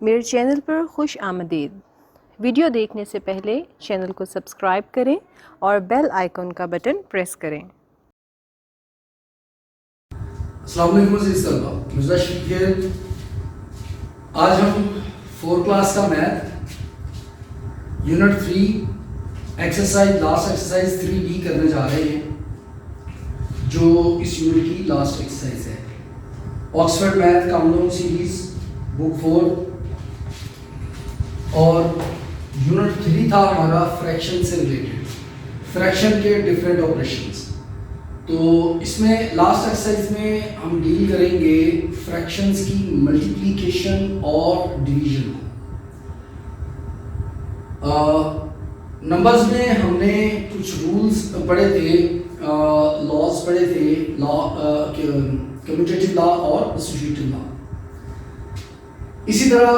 मेरे चैनल पर खुश आमदीद। वीडियो देखने से पहले चैनल को सब्सक्राइब करें और बेल आइकन का बटन प्रेस करें। अस्सलाम वालेकुम अज़ीज़ तलबा, मिर्ज़ा शफीक। आज हम 4 क्लास का math unit 3 exercise last exercise 3D करने जा रहे हैं, जो इस यूनिट की लास्ट एक्सरसाइज है। Oxford math countdown series book 4 और यूनिट 3 था हमारा फ्रैक्शन से रिलेटेड, फ्रैक्शन के डिफरेंट ऑपरेशंस। तो इसमें लास्ट एक्सरसाइज में हम डील करेंगे फ्रैक्शंस की मल्टीप्लिकेशन और डिवीजन को। नंबर्स में हमने कुछ रूल्स पढ़े थे, लॉज पढ़े थे, लॉ कम्यूटेटिव लॉ और एसोसिएटिव लॉ। इसी तरह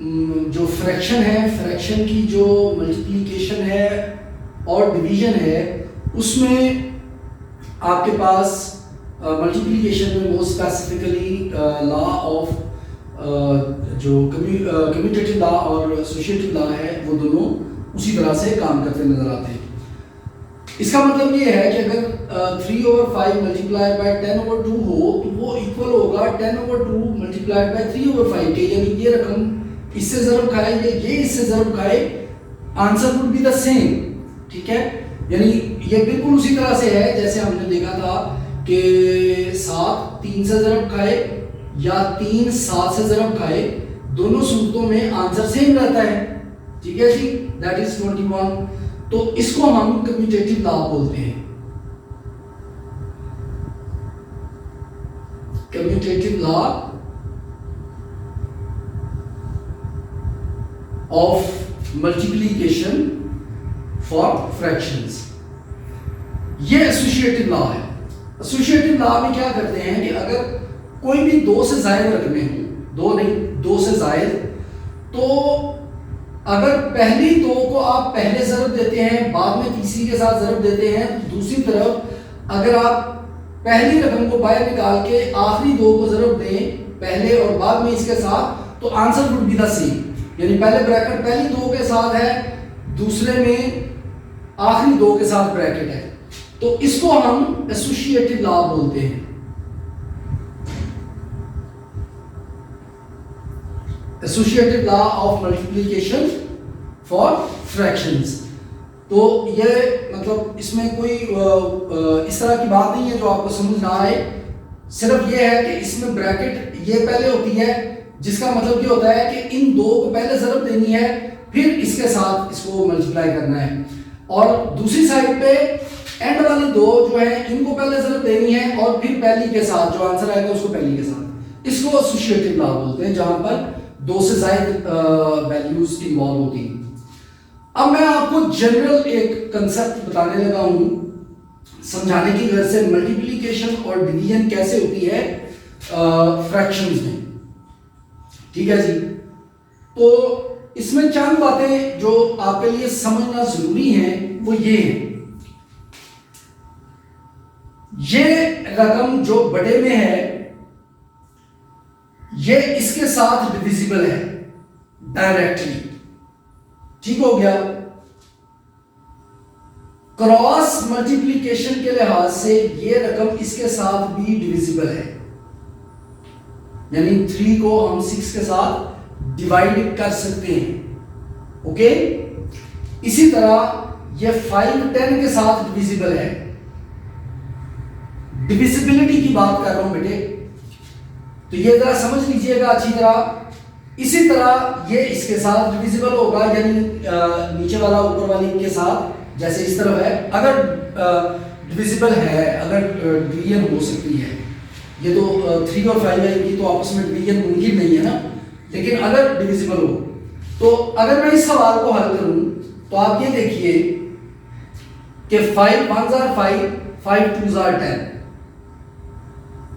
जो फ्रैक्शन है, फ्रैक्शन की जो मल्टीप्लिकेशन है और डिवीजन है, उसमें आपके पास मल्टीप्लिकेशन में मोस्ट स्पेसिफिकली लॉ ऑफ जो कम्यूटेटिव लॉ और एसोसिएटिव लॉ है, वो दोनों उसी तरह से काम करते नजर आते हैं। इसका मतलब ये है कि अगर 3/5 मल्टीप्लाइड बाय 10/2 हो तो वो इक्वल होगा 10/2 मल्टीप्लाइड बाय 3/5 के, यानी ये रकम इससे ज़रब खाए या ये इससे ज़रब खाए, answer would be the same. ठीक है, यानी ये बिल्कुल उसी तरह से है जैसे हमने देखा था कि 7 3 से ज़रब खाए या 3 7 से ज़रब खाए, दोनों सूरतों में आंसर सेम रहता है। ठीक है जी, दैट इज 21। तो इसको हम कम्यूटेटिव लॉ बोलते हैं। Commutative law of multiplication for fractions, ये एसोसिएटिव लॉ है। एसोसिएटिव लॉ में क्या करते हैं कि अगर कोई भी 2 से ज़ायद रकमें हों, 2 नहीं 2 से ज़ायद, तो अगर पहली 2 को आप पहले ज़रब देते हैं, बाद में तीसरी के साथ ज़रब देते हैं, तो दूसरी तरफ अगर आप पहली रकम को बाहर निकाल के आखिरी 2 को ज़रब दें पहले और बाद में इसके साथ, तो answer would be the same. यानी पहले ब्रैकेट पहली 2 के साथ है, दूसरे में आखिरी 2 के साथ ब्रैकेट है, तो इसको हम एसोसिएटिव लॉ बोलते हैं। Associative law of multiplication for fractions. तो ये मतलब इसमें कोई इस तरह की बात नहीं है जो आपको समझ ना आए, सिर्फ ये है कि इसमें ब्रैकेट ये पहले होती है, जिसका मतलब ये होता है कि इन 2 को पहले ज़रब देनी है, फिर इसके साथ इसको मल्टीप्लाई करना है, और दूसरी साइड पे एंड वाली 2 जो है इनको पहले ज़रब देनी है और फिर पहली के साथ जो आंसर आएगा उसको पहली के साथ। इसको एसोसिएटिव लॉ बोलते हैं, जहां पर 2 से ज़ायद वैल्यूज इन्वॉल्व होती हैं। अब मैं आपको जनरल एक कंसेप्ट बताने लगा हूं, समझाने की वजह से मल्टीप्लिकेशन और डिवीजन कैसे होती है फ्रैक्शंस में। ठीक है जी, तो इसमें चंद बातें जो आपके लिए समझना जरूरी हैं वो ये है, ये रकम जो बड़े में है ये इसके साथ डिविजिबल है डायरेक्टली। ठीक हो गया। क्रॉस मल्टीप्लिकेशन के लिहाज से ये रकम इसके साथ भी डिविजिबल है, यानी 3 को हम 6 के साथ डिवाइड कर सकते हैं। ओके, इसी तरह ये 5 10 के साथ डिविजिबल है। डिविजिबिलिटी की बात कर रहा हूं बेटे, तो ये जरा समझ लीजिएगा अच्छी तरह। इसी तरह ये इसके साथ डिविजिबल होगा, यानी नीचे वाला ऊपर वाली के साथ जैसे इस तरफ है, अगर डिविजिबल है, अगर डिवीजन हो सकती है। ये तो 3 और 5 है, इनकी तो आपस में डिवीजन मुमकिन नहीं है ना, लेकिन अगर डिविजिबल हो तो अगर मैं इस सवाल को हल करूं तो आप ये देखिए कि 5 1s are 5, 5 2s are 10।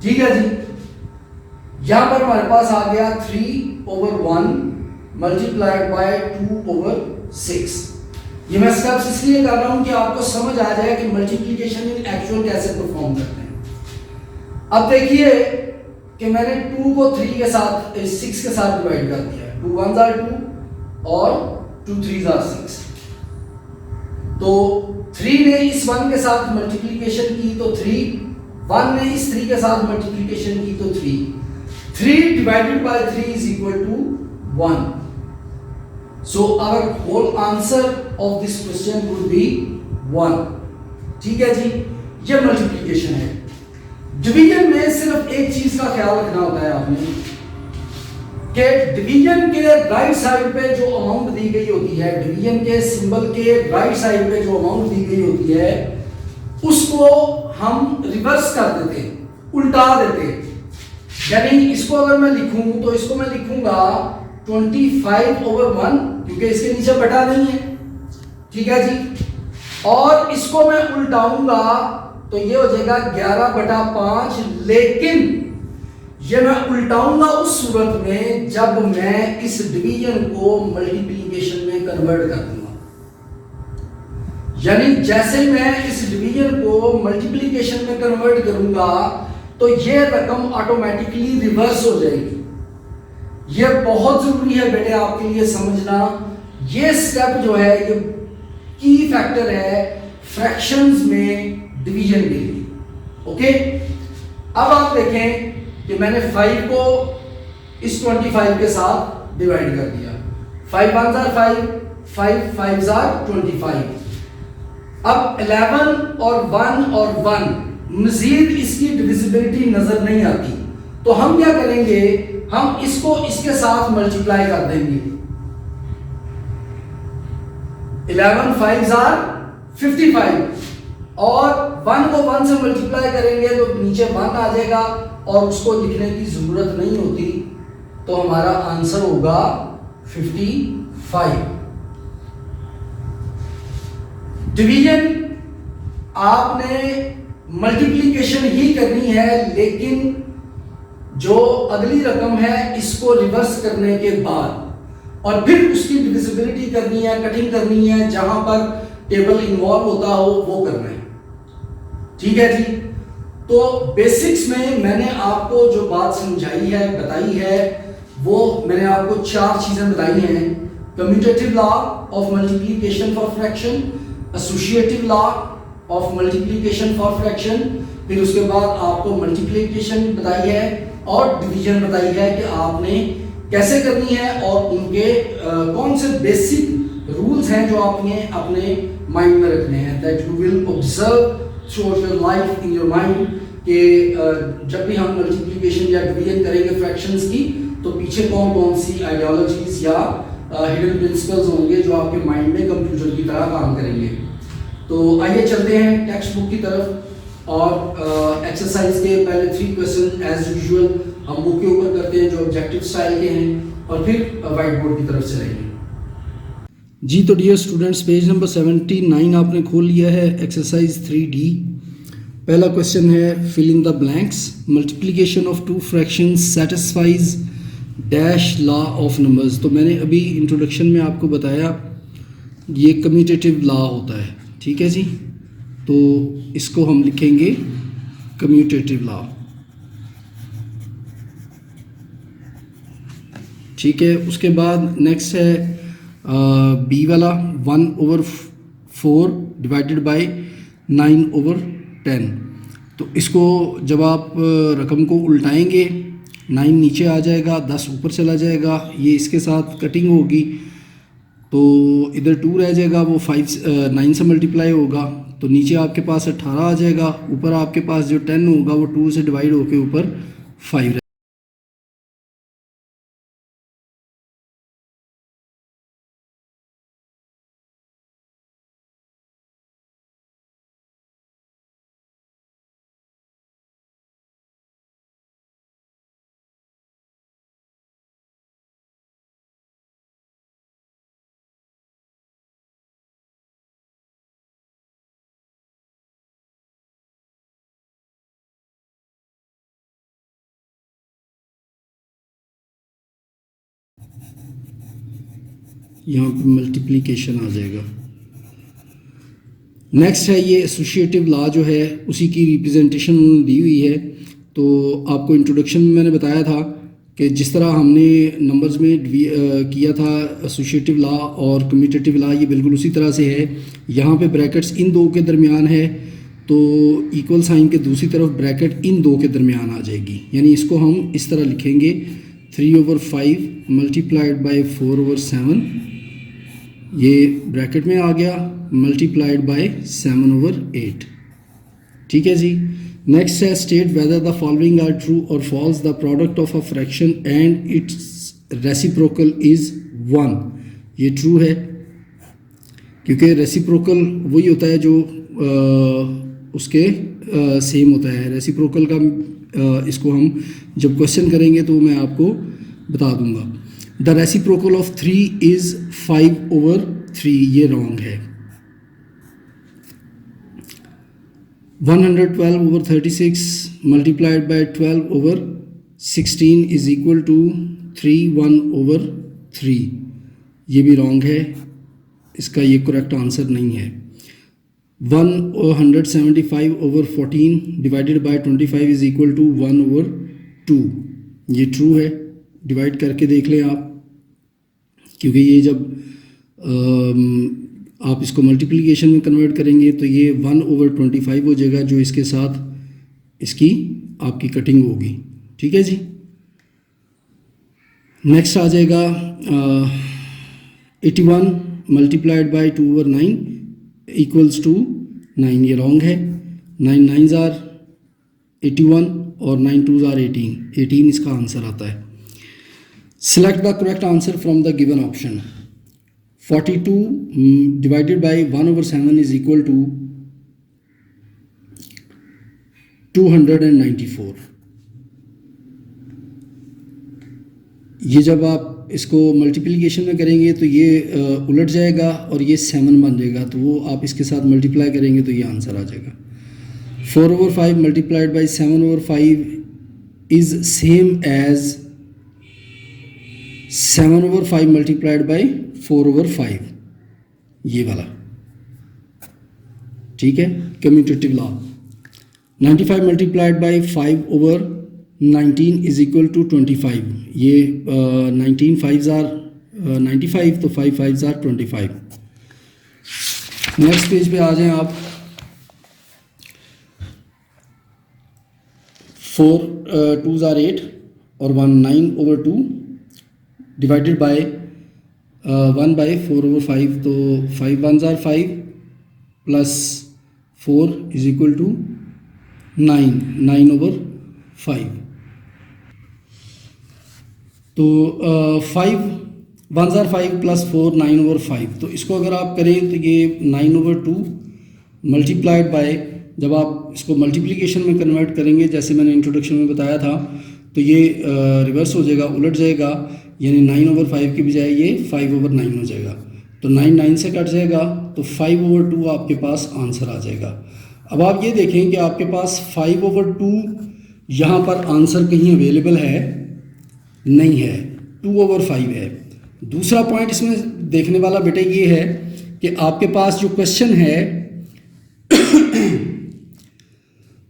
ठीक है जी, यहां पर हमारे पास आ गया 3/1 मल्टीप्लाइड बाय 2/6। ये मैं स्टेप्स इसलिए कर रहा हूं कि आपको समझ आ जाए कि मल्टीप्लिकेशन इन एक्चुअल कैसे परफॉर्म करते हैं। अब देखिए कि मैंने 2 को 3 के साथ 6 के साथ डिवाइड कर दिया, 2 1s are 2 और 2 3s are 6। तो 3 ने इस 1 के साथ मल्टीप्लिकेशन की तो 3, 1 ने इस 3 के साथ मल्टीप्लिकेशन की तो 3 divided by 3 is equal to 1। So our whole answer of this question would be 1। ठीक है जी, ये मल्टीप्लिकेशन है। डिवीजन में सिर्फ एक चीज का ख्याल रखना होता है आपने कि डिवीजन के राइट साइड पे जो अमाउंट दी गई होती है, डिवीजन के सिंबल के राइट साइड पे जो अमाउंट दी गई होती है उसको हम रिवर्स कर देते, उल्टा देते। यानी इसको अगर मैं लिखूं तो इसको मैं लिखूंगा 25/1 क्योंकि इसके नीचे बटा नहीं है, ठीक है जी। और इसको मैं उल्टाऊंगा तो ये हो जाएगा 11/5, लेकिन ये मैं उल्टाऊंगा उस सूरत में जब मैं इस डिवीजन को मल्टीप्लिकेशन में कन्वर्ट कर दूंगा। यानी जैसे मैं इस डिवीजन को मल्टीप्लिकेशन में कन्वर्ट करूंगा तो ये रकम ऑटोमेटिकली रिवर्स हो जाएगी। ये बहुत जरूरी है बेटे आपके लिए समझना। ये स्टेप जो है ये की फैक्टर है फ्रैक्शंस में डिवीजन के लिए। ओके, अब आप देखें कि मैंने 5 को इस 25 के साथ डिवाइड कर दिया। 5 1s are 5, 5 5s are 25। अब 11 और 1 और 1 मजीद इसकी डिविजिबिलिटी नजर नहीं आती, तो हम क्या करेंगे, हम इसको इसके साथ मल्टीप्लाई कर देंगे। 11 5s are 55 और 1 को 1 से मल्टीप्लाई करेंगे तो नीचे 1 आ जाएगा और उसको लिखने की जरूरत नहीं होती, तो हमारा आंसर होगा 55। डिवीजन आपने मल्टीप्लिकेशन ही करनी है, लेकिन जो अगली रकम है इसको रिवर्स करने के बाद और फिर उसकी डिविजिबिलिटी करनी है, कटिंग करनी है, जहां पर टेबल इन्वॉल्व होता हो वो करना है। ठीक है जी। तो बेसिक्स में मैंने आपको जो बात समझाई है, बताई है, वो मैंने आपको 4 चीजें बताई हैं। Commutative law of multiplication for fraction, associative law of multiplication for fraction, फिर उसके बाद आपको मल्टीप्लिकेशन बताई है और डिवीजन बताई है कि आपने कैसे करनी है और उनके कौन से बेसिक रूल्स हैं जो आपने अपने माइंड में रखने हैं, that you will observe through your life in your mind कि जब भी हम मल्टीप्लिकेशन या डिवीजन करेंगे फ्रैक्शंस की तो पीछे कौन कौन सी आइडियोलॉजीज या हिडन प्रिंसिपल्स होंगे जो आपके माइंड में कंप्यूटर की तरह काम करेंगे। तो आइए चलते हैं टेक्स्ट बुक की तरफ और एक्सरसाइज के पहले 3 क्वेश्चन एज यूजुअल हम बुक के ऊपर करते हैं जो ऑब्जेक्टिव स्टाइल के हैं और फिर व्हाइट बोर्ड की तरफ चलेंगे। जी तो डियर स्टूडेंट्स, पेज नंबर 79 आपने खोल लिया है, एक्सरसाइज 3D। पहला क्वेश्चन है fill in the blanks, multiplication of 2 fractions satisfies dash law of numbers. तो मैंने अभी इंट्रोडक्शन में आपको बताया ये कम्यूटेटिव लॉ होता है, ठीक है जी। तो इसको हम लिखेंगे कम्यूटेटिव लॉ, ठीक है। उसके बाद नेक्स्ट है बी वाला 1/4 डिवाइडेड बाय 9/10। तो इसको जब आप रकम को उल्टाएंगे 9 नीचे आ जाएगा, 10 ऊपर चला जाएगा, ये इसके साथ कटिंग होगी तो इधर 2 रह जाएगा, वो 9 से मल्टीप्लाई होगा तो नीचे आपके पास 18 आ जाएगा, ऊपर आपके पास जो 10 होगा वो 2 से डिवाइड होके ऊपर 5 यहाँ पर मल्टीप्लिकेशन आ जाएगा। नेक्स्ट है ये एसोसिएटिव लॉ जो है उसी की रिप्रेजेंटेशन दी हुई है। तो आपको इंट्रोडक्शन में मैंने बताया था कि जिस तरह हमने नंबर्स में किया था एसोसिएटिव लॉ और कम्यूटेटिव लॉ, ये बिल्कुल उसी तरह से है। यहाँ पे ब्रैकेट्स इन दो के दरमियान है, तो इक्वल साइन के दूसरी तरफ ब्रैकेट इन दो के दरमियान आ जाएगी। यानी इसको हम इस तरह लिखेंगे 3/5 मल्टीप्लाइड बाय 4/7, ये ब्रैकेट में आ गया, मल्टीप्लाइड बाय 7/8। ठीक है जी। नेक्स्ट है state whether the following are true और false, the product of a fraction and its reciprocal is 1। ये ट्रू है क्योंकि रेसिप्रोकल वही होता है जो उसके सेम होता है। रेसिप्रोकल का इसको हम जब क्वेश्चन करेंगे तो मैं आपको बता दूंगा। द रेसिप्रोकल ऑफ 3 इज़ 5/3, ये रॉन्ग है। 112/36 multiplied by 12/16 is equal to 3/1/3, ये भी रॉन्ग है, इसका ये करेक्ट आंसर नहीं है। 175/14 divided by 25 is equal to 1/2, ये ट्रू है। डिवाइड करके देख लें आप, क्योंकि ये जब आप इसको मल्टीप्लिकेशन में कन्वर्ट करेंगे तो ये 1/25 हो जाएगा, जो इसके साथ इसकी आपकी कटिंग होगी। ठीक है जी। नेक्स्ट आ जाएगा 81 मल्टीप्लाइड बाय 2/9 इक्वल्स टू 9, ये रॉन्ग है। 9 9s आर 81 और 9 2s आर 18, 18 इसका आंसर आता है। Select the correct answer from the given option. 42 divided by 1/7 is equal to 294. ये जब आप इसको मल्टीप्लिकेशन में करेंगे तो ये उलट जाएगा और ये 7 बन जाएगा, तो वो आप इसके साथ मल्टीप्लाई करेंगे तो ये आंसर आ जाएगा। 4/5 multiplied by 7/5 is same as 7/5 multiplied by 4/5, ये वाला। ठीक है, commutative law. 95 multiplied by 5/19 is equal to 25, ये 19 5s आर 95, तो 5 5s आर 25। नेक्स्ट पेज पे आ जाएं आप। 4 2s आर 8 और 1 9/2 डिवाइडेड बाय 1 बाय 4/5, तो 5 1s are 5 plus 4 is equal to 9/5। तो 5 1s आर 5 प्लस 4 9/5, तो इसको अगर आप करें तो ये 9/2 मल्टीप्लाइड बाय, जब आप इसको मल्टीप्लिकेशन में कन्वर्ट करेंगे जैसे मैंने इंट्रोडक्शन में बताया था, तो ये रिवर्स हो जाएगा, उलट जाएगा, यानी 9/5 की बजाय ये 5/9 हो जाएगा। तो 9 9 से कट जाएगा, तो 5/2 आपके पास आंसर आ जाएगा। अब आप ये देखें कि आपके पास 5/2 यहाँ पर आंसर कहीं अवेलेबल है नहीं है, 2/5 है। दूसरा पॉइंट इसमें देखने वाला बेटा ये है कि आपके पास जो क्वेश्चन है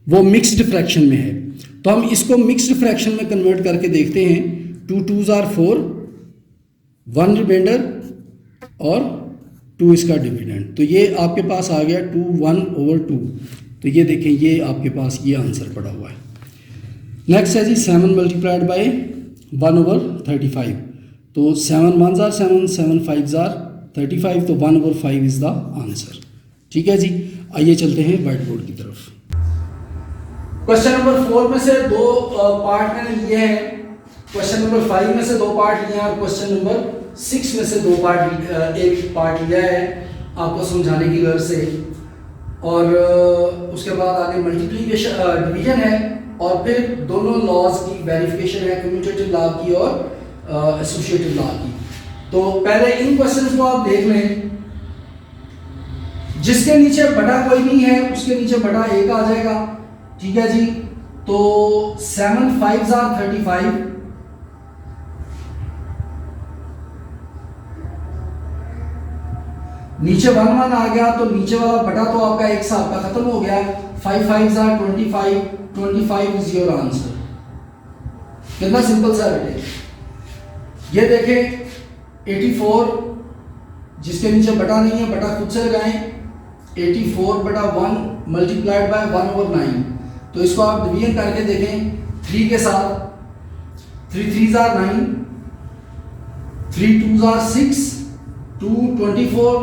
वो मिक्स्ड फ्रैक्शन में है, तो हम इसको मिक्स्ड फ्रैक्शन में कन्वर्ट करके देखते हैं। 2 2s आर 4, 1 रिमाइंडर और 2 इसका डिविडेंड, तो ये आपके पास आ गया 2 1/2। तो ये देखें, ये आपके पास ये आंसर पड़ा हुआ है। नेक्स्ट है जी 7 मल्टीप्लाइड बाय 1/35, तो 7 1s आर 7 7 5s आर 35, तो 1/5 इज द आंसर। ठीक है जी, आइए चलते हैं व्हाइट बोर्ड की तरफ। क्वेश्चन नंबर 4 में से 2 पार्ट मैंने लिए हैं, क्वेश्चन नंबर 5 में से 2 पार्ट लिए हैं और क्वेश्चन नंबर 6 में से 2 पार्ट, एक पार्ट लिया है आपको समझाने की गर्ज से, और उसके बाद आगे मल्टीप्लिकेशन डिवीजन है, और फिर दोनों लॉज की वेरिफिकेशन है, कम्यूटेटिव लॉ की और एसोसिएटिव लॉ की। तो पहले इन क्वेश्चंस को आप देख लें। जिसके नीचे बटा कोई नहीं है उसके नीचे बटा 1 आ जाएगा। ठीक है जी, तो 7 5s आर 35, नीचे 1 1 आ गया, तो नीचे वाला बटा तो आपका एक से आपका खत्म हो गया। 5 5s are 25, 25 is your answer. कितना सिंपल सा बेटे। ये देखें 84 जिसके नीचे बटा नहीं है, बटा खुद से लगाएं। 84 बटा 1 मल्टीप्लाइड बाय 1/9। तो इसको आप डिवीजन करके देखें 3 के साथ। 3 3s are 9, 3 2s are 6, 2 24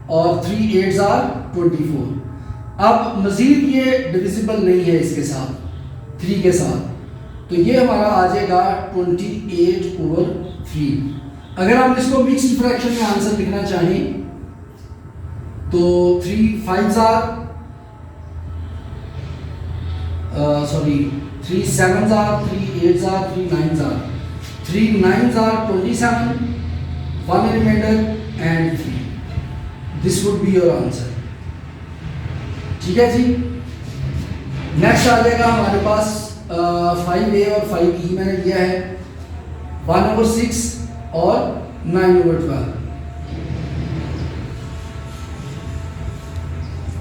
और 3 8s are 24। अब मजीद ये डिविजिबल नहीं है इसके साथ, 3 के साथ, तो ये हमारा आ जाएगा 28/3। अगर हम इसको मिक्स्ड फ्रैक्शन में आंसर लिखना चाहें तो 3 5s are 3 7s are, 3 8s are, 3 9s are, 3 9s are 27, 1 remainder and 3. This would be your answer. ठीक है जी। नेक्स्ट आ जाएगा हमारे पास 5A और 5E मैंने लिया है 1/6 और 9/12।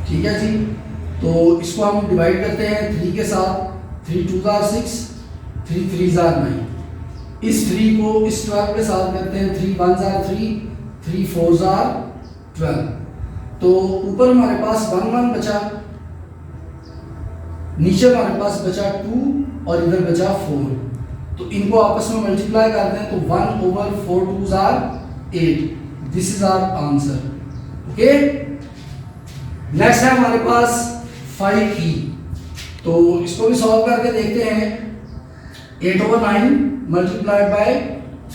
ठीक है जी। तो इसको हम डिवाइड करते हैं 3 के साथ। 3 2s are 6, 3 3s are 9। इस 3 को इस 12 के साथ करते हैं। 3 1s are 3, 3 4s are 12। तो ऊपर हमारे पास 1 1 बचा, नीचे हमारे पास बचा 2 और इधर बचा 4। तो इनको आपस में मल्टीप्लाई करते हैं तो 1/4 2s are 8। This is our answer. Okay, next है हमारे पास 5E। तो इसको भी सॉल्व करके देखते हैं। 8/9 multiplied by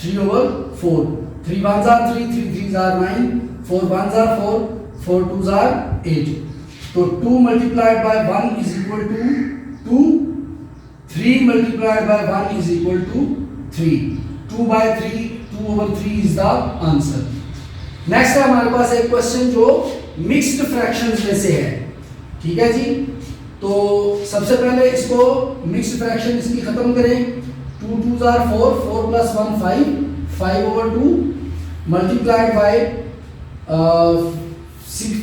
3/4। 3 1s are 3, 3 3s are 9, 4 1s are 4, 4 2s are 8। तो 2 multiplied by 1 is equal to 2, 3 multiplied by 1 is equal to 3। 2/3, 2/3 is the answer. Next है हमारे पास एक क्वेश्चन जो मिक्स्ड फ्रैक्शंस में से है। ठीक है जी। तो सबसे पहले इसको मिक्स्ड फ्रैक्शन इसकी खत्म करें। 2 2s are 4, 4 + 1 5, 5/2 multiplied by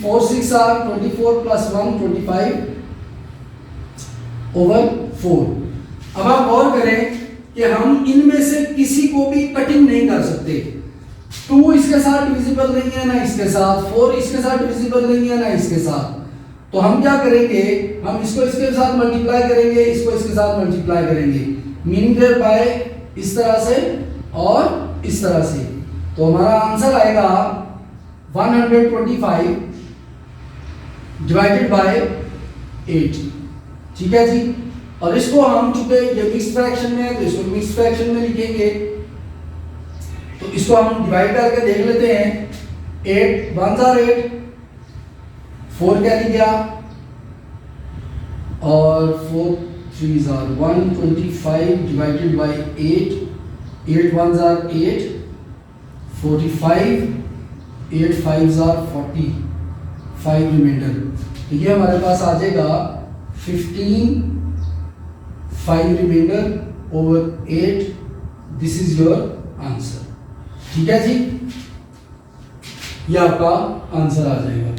4 6 are 24 + 1 25/4। अब आप गौर करें कि हम इनमें से किसी को भी कटिंग नहीं कर सकते। 2 इसके साथ डिविजिबल नहीं है ना इसके साथ, 4 इसके साथ डिविजिबल नहीं है ना इसके साथ। तो हम क्या करेंगे, हम इसको इसके साथ मल्टीप्लाई करेंगे, इसको इसके साथ मल्टीप्लाई करेंगे, मीनिंग देयर बाय इस तरह से और इस तरह से। तो हमारा आंसर आएगा 125 डिवाइडेड बाय 8। ठीक है जी। और इसको हम चूंकि ये मिक्स्ड फ्रैक्शन में है तो इसको मिक्स्ड फ्रैक्शन में लिखेंगे। तो इसको हम डिवाइड करके देख लेते हैं। 8 1s are 8, 4 कैरी गया और 4 3s are 125 divided by 8। 8 1s are 8, 45, 8 5s are 40, 5 remainder. तो ये हमारे पास आ जाएगा 15, 5 remainder over 8। This is your answer. ठीक है जी, ये आपका आंसर आ जाएगा।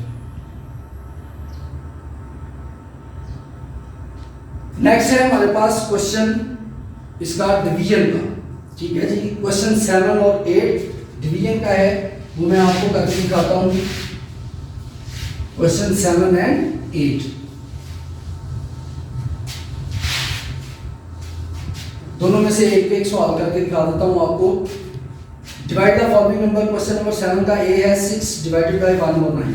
नेक्स्ट है हमारे पास क्वेश्चन इसका डिवीजन का। ठीक है जी। क्वेश्चन 7 और 8 डिवीजन का है, वो मैं आपको करके दिखाता हूं। क्वेश्चन 7 एंड 8 दोनों में से एक एक सवाल करके दिखा देता हूं आपको। Divide the following number. Question number 7 का ए है 6 डिवाइडेड बाय 1/9।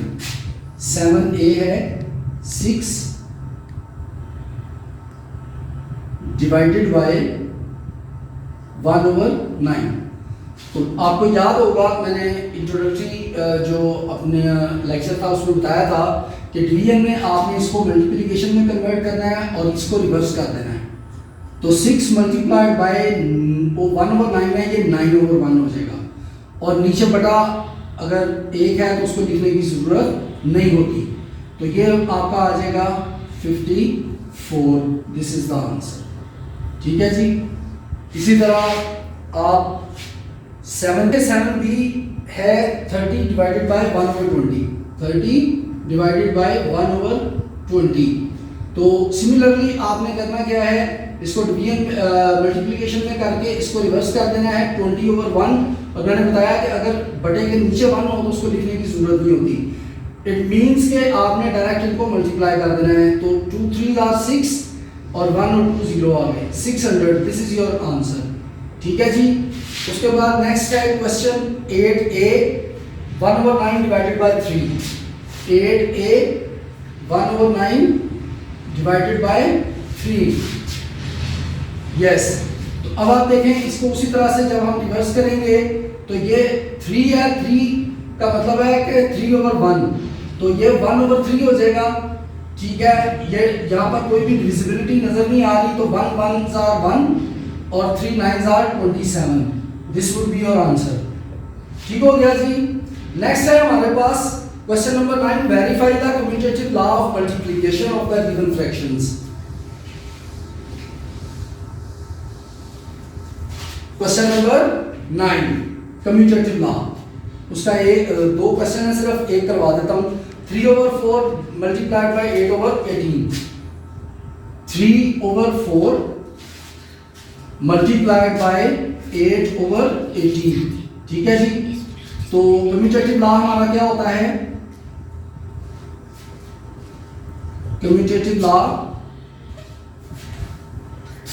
7A है 6 डिवाइडेड बाय 1/9। तो आपको याद होगा मैंने इंट्रोडक्टरी जो अपने लेक्चर था उसमें बताया था कि डिवीजन में आपने इसको मल्टीप्लिकेशन में कन्वर्ट करना है और इसको रिवर्स कर देना है। तो 6 मल्टीप्लाइड बाय 1/9 है, ये 9/1 हो जाएगा। और नीचे बटा अगर 1 है तो उसको लिखने की ज़रूरत नहीं होती। तो ये आपका आ जाएगा 54। This is the answer. ठीक है जी। इसी तरह आप 7 के 7 भी है 30 डिवाइडेड बाय 1/20। 30 divided by 1/20। तो सिमिलरली आपने करना क्या है, इसको डिवीजन मल्टीप्लिकेशन में करके इसको रिवर्स कर देना है 20/1। और मैंने बताया कि अगर बटे के नीचे 1 हो तो उसको लिखने की जरूरत नहीं होती। इट मीन्स के आपने डायरेक्ट इनको मल्टीप्लाई कर देना है। तो 2 3 आर 6 और 1 और 2 0 आ गए 600। This is your answer. ठीक है जी। उसके बाद नेक्स्ट है question 8a 1/9 divided by 3। 8a 1/9 divided by 3। Yes. तो अब आप देखें इसको उसी तरह से जब हम रिवर्स करेंगे तो ये 3 है, 3 का मतलब है कि 3/1, तो ये 1/3 हो जाएगा। ठीक है। ये यहाँ पर कोई भी डिविजिबिलिटी नजर नहीं आ रही, तो 1 1s are 1 और 3 9s are 27। This would be your answer. ठीक हो गया जी। नेक्स्ट है हमारे पास question number 9, verify the commutative law of multiplication of the given fractions. Question number 9 commutative law, उसका एक दो क्वेश्चन है, सिर्फ एक करवा देता हूं। 3/4 मल्टीप्लाइड बाय 8/18। 3/4 multiplied by 8/18। ठीक है जी। तो कम्यूटेटिव लॉ हमारा क्या होता है? कम्यूटेटिव लॉ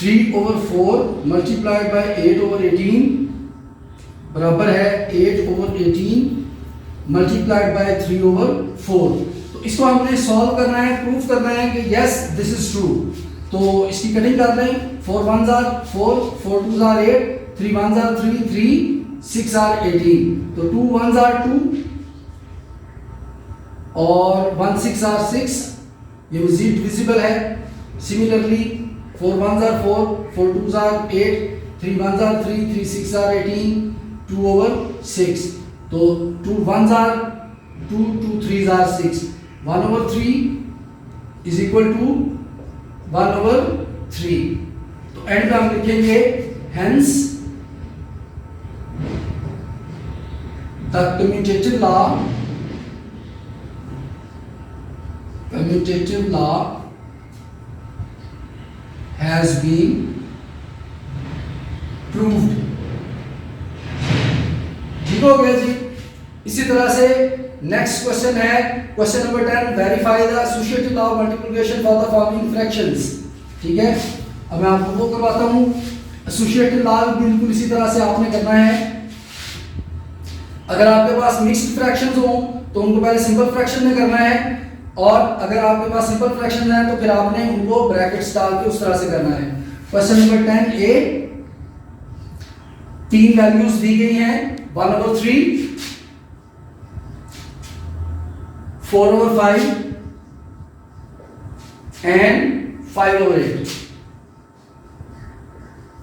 3/4 मल्टीप्लाइड बाय 8/18 बराबर है 8/18 मल्टीप्लाइड बाय 3/4। तो इसको हमने सॉल्व करना है, प्रूफ करना है कि यस दिस इज ट्रू। तो इसकी कटिंग कर लें। 4 1s are 4, 4 2s are 8, 3 1s are 3, 3 6 are 18। तो 2 1s are 2 और 1 6 are 6, ये मजीद डिविजिबल है। Similarly 4 1s are 4, 4 2s are 8, 3 1s are 3, 3 6 are 18, 2/6। तो 2 1s are 2, 2 3s are 6, 1/3 is equal to 1/3। तो एंड में हम लिखेंगे hence the commutative law has been proved। ठीक हो गया जी। इसी तरह से नेक्स्ट क्वेश्चन है question number 10, verify the associative law of multiplication for the following fractions. ठीक है। अब मैं आपको वो करवाता हूं। एसोसिएटिव लॉ बिल्कुल इसी तरह से आपने करना है। अगर आपके पास मिक्स्ड फ्रैक्शंस हो तो उनको पहले सिंपल फ्रैक्शन में करना है, और अगर आपके पास सिंपल फ्रैक्शन है तो फिर आपने उनको ब्रैकेट्स डाल के उस तरह से करना है। क्वेश्चन नंबर 10a, 3 वैल्यूज दी गई हैं 1/3, 4/5 एंड 5/8।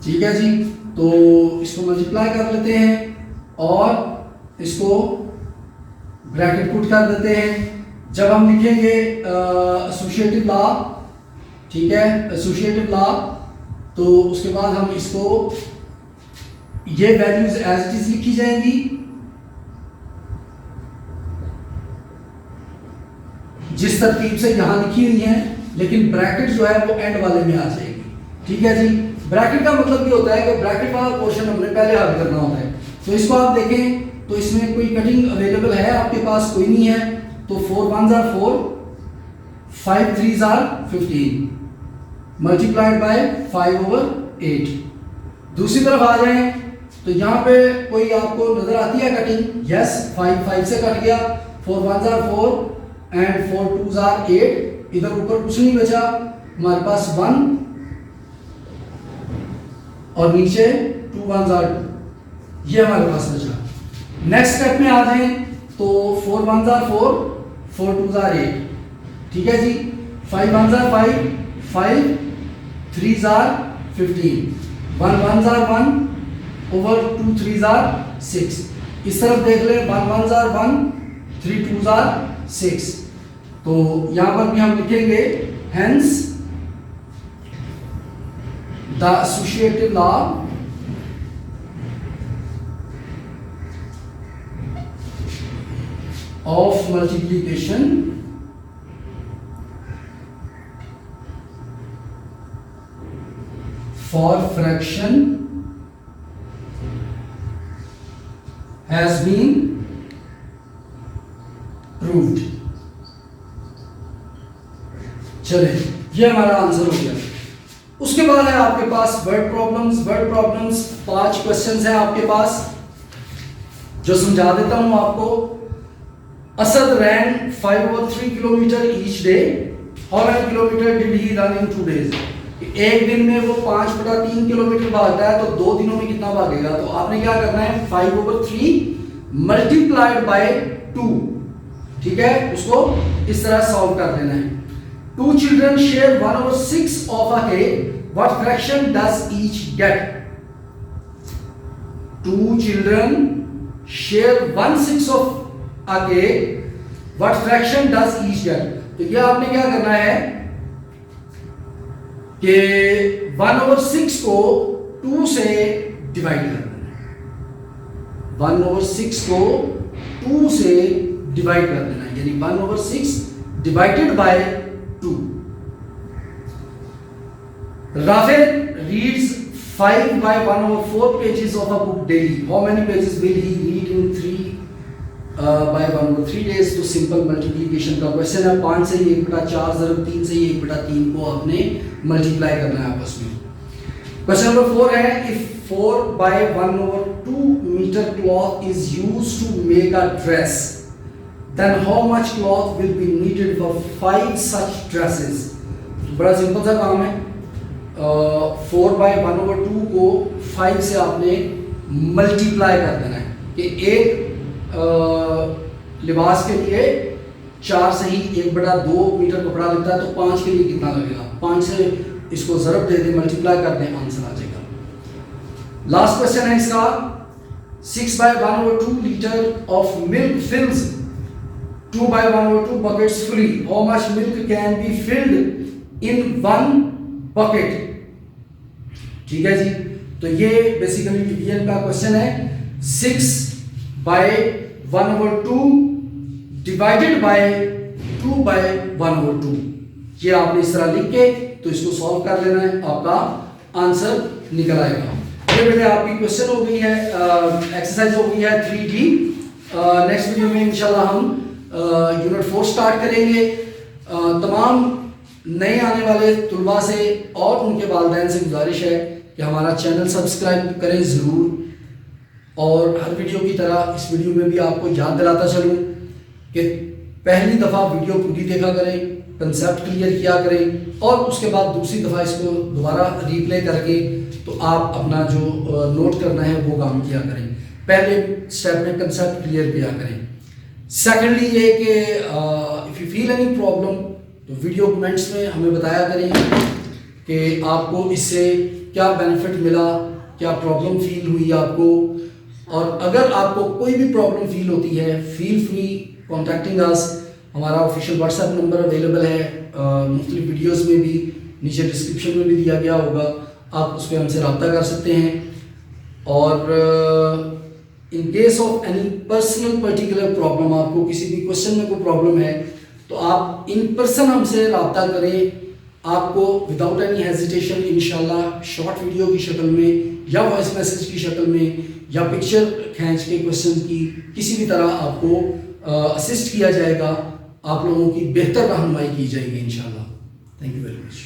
ठीक है जी। तो इसको मल्टीप्लाई कर लेते हैं और इसको ब्रैकेट पुट कर देते हैं। जब हम लिखेंगे एसोसिएटिव लॉ, ठीक है, एसोसिएटिव लॉ, तो उसके बाद हम इसको ये वैल्यूज एज इट इज लिखी जाएंगी, जिस तरतीब से यहां लिखी हुई है, लेकिन ब्रैकेट जो है वो एंड वाले में आ जाएगी। ठीक है जी। ब्रैकेट का मतलब ये होता है कि ब्रैकेट वाला पोर्शन हमने पहले हल करना होता है। तो इसको आप देखें तो इसमें कोई कटिंग अवेलेबल है आपके पास? कोई नहीं है। तो 4 1s are 4, 5 3s are 15 multiplied by 5/8। दूसरी तरफ आ जाएं तो यहाँ पे कोई आपको नजर आती है कटिंग? यस, 5 5 से कट गया, 4 1s are 4 and 4 2s are 8। इधर ऊपर कुछ नहीं बचा, हमारे पास 1 और नीचे 2 1s are 2, ये हमारे पास बचा। नेक्स्ट स्टेप में आ जाएं तो 4 1s are 4, 4 2s are 8। ठीक है जी। 5 1s are 5, 5 3s are 15, 1 1s are 1 over 2 3s are 6। इस तरफ देख ले, 1 1s are 1, 3 2s are 6। तो यहां पर भी हम लिखेंगे hence the associative law of multiplication for fraction has been proved। चले, ये हमारा आंसर हो गया। उसके बाद है आपके पास word problems. Word problems 5 questions हैं आपके पास, जो समझा देता हूं आपको। Asad ran 5/3 kilometre each day. How many kilometre did he run in 2 days? एक दिन में वो 5/3 किलोमीटर भागता है, तो 2 दिनों में कितना भागेगा? तो आपने क्या करना है, 5/3 मल्टीप्लाइड बाय 2, ठीक है, उसको इस तरह सॉल्व कर देना है। 2 children share 1/6 of a cake. What fraction does each get? 2 children share 1/6 of a cake. What fraction does each get? तो ये आपने क्या करना है कि 1/6 को 2 से डिवाइड कर देना है। 1/6 को 2 से डिवाइड कर देना है, यानी 1/6 divided by 2। Rafet reads 5 by 1/4 pages of a book daily. How many pages will he read in 3 by 1/3 days? तो सिंपल मल्टीप्लिकेशन का क्वेश्चन है। 5 से 1/4 ज़रूर 3 से 1/3 को आपने मल्टीप्लाई करना है आपस में। क्वेश्चन नंबर 4 है, if 4 by 1/2 meter cloth is used to make a dress, then how much cloth will be needed for 5 such dresses? बड़ा सिंपल सा काम है। 4 by 1/2 को 5 से आपने मल्टीप्लाई कर देना है कि एक लिबास के लिए 4 से ही 1/2 मीटर कपड़ा लगता है, तो 5 के लिए कितना लगेगा? 5 से इसको ज़रब दे दें, मल्टीप्लाई कर दें, आंसर आ जाएगा। लास्ट क्वेश्चन है इसका, 6 by 1/2 litre of milk fills 2 by 1/2 buckets fully. How much milk can be filled in 1 bucket? ठीक है जी, तो ये बेसिकली डिवीजन का क्वेश्चन है। 6 by 1/2 डिवाइडेड बाय 2 by 1/2। ये आपने इस तरह लिख के तो इसको सॉल्व कर लेना है, आपका आंसर निकल आएगा। ये बेटे आपकी क्वेश्चन हो गई है, एक्सरसाइज हो गई है 3D। नेक्स्ट वीडियो में इंशाल्लाह हम यूनिट 4 स्टार्ट करेंगे। तमाम नए आने वाले तुलबा से और उनके वालिदैन से गुजारिश है कि हमारा चैनल सब्सक्राइब करें ज़रूर, और हर वीडियो की तरह इस वीडियो में भी आपको याद दिलाता चलूँ कि पहली दफ़ा वीडियो पूरी देखा करें, कंसेप्ट क्लियर किया करें, और उसके बाद दूसरी दफ़ा इसको दोबारा रिप्ले करके तो आप अपना जो नोट करना है वो काम किया करें। पहले स्टेप में कंसेप्ट क्लियर किया करें। सेकेंडली ये कि if you feel any problem तो वीडियो कमेंट्स में हमें बताया करें कि आपको इससे क्या बेनिफिट मिला, क्या प्रॉब्लम फील हुई आपको, और अगर आपको कोई भी प्रॉब्लम फील होती है फील फ्री कॉन्टैक्टिंग अस। हमारा ऑफिशियल व्हाट्सएप नंबर अवेलेबल है, मुख्तलिफ वीडियोस में भी नीचे डिस्क्रिप्शन में भी दिया गया होगा, आप उस पर हमसे रब्ता कर सकते हैं। और in case of any personal particular problem, आपको किसी भी क्वेश्चन में कोई प्रॉब्लम है तो आप इन पर्सन हमसे रब्ता करें। आपको विदाउट एनी हेजिटेशन इंशाल्लाह शॉर्ट वीडियो की शक्ल में या वॉइस मैसेज की शक्ल में या पिक्चर खींच के क्वेश्चन की किसी भी तरह आपको असिस्ट किया जाएगा, आप लोगों की बेहतर रहनुमाई की जाएगी इंशाल्लाह। Thank you very much.